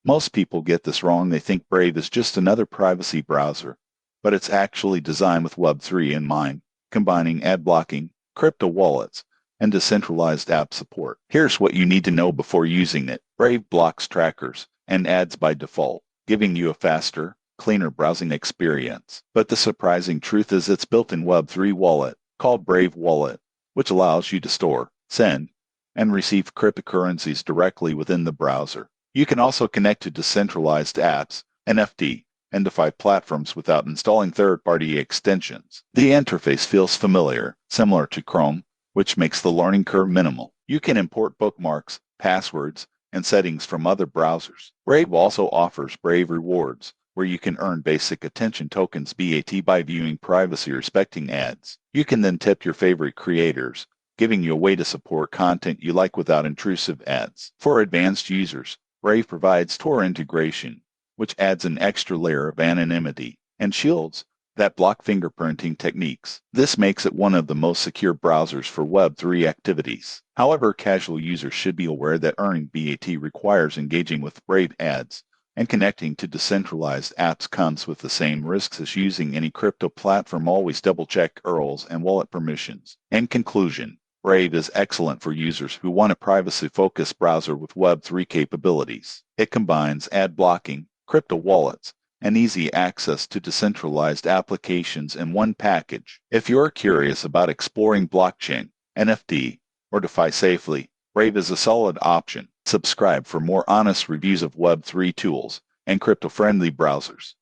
Most people get this wrong. They think Brave is just another privacy browser, but it's actually designed with Web3 in mind, combining ad blocking, crypto wallets, and decentralized app support. Here's what you need to know before using it. Brave blocks trackers and ads by default, giving you a faster, cleaner browsing experience. But the surprising truth is its built-in Web3 wallet, called Brave Wallet, which allows you to store, send, and receive cryptocurrencies directly within the browser. You can also connect to decentralized apps, NFT, and DeFi platforms without installing third-party extensions. The interface feels familiar, similar to Chrome, which makes the learning curve minimal. You can import bookmarks, passwords, and settings from other browsers. Brave also offers Brave Rewards, where you can earn basic attention tokens BAT by viewing privacy-respecting ads. You can then tip your favorite creators, giving you a way to support content you like without intrusive ads. For advanced users, Brave provides Tor integration, which adds an extra layer of anonymity, and shields that block fingerprinting techniques. This makes it one of the most secure browsers for Web3 activities. However, casual users should be aware that earning BAT requires engaging with Brave ads, and connecting to decentralized apps comes with the same risks as using any crypto platform. Always double-check URLs and wallet permissions. In conclusion, Brave is excellent for users who want a privacy-focused browser with Web3 capabilities. It combines ad blocking, crypto wallets, and easy access to decentralized applications in one package. If you're curious about exploring blockchain, NFT, or DeFi safely, Brave is a solid option. Subscribe for more honest reviews of Web3 tools and crypto-friendly browsers.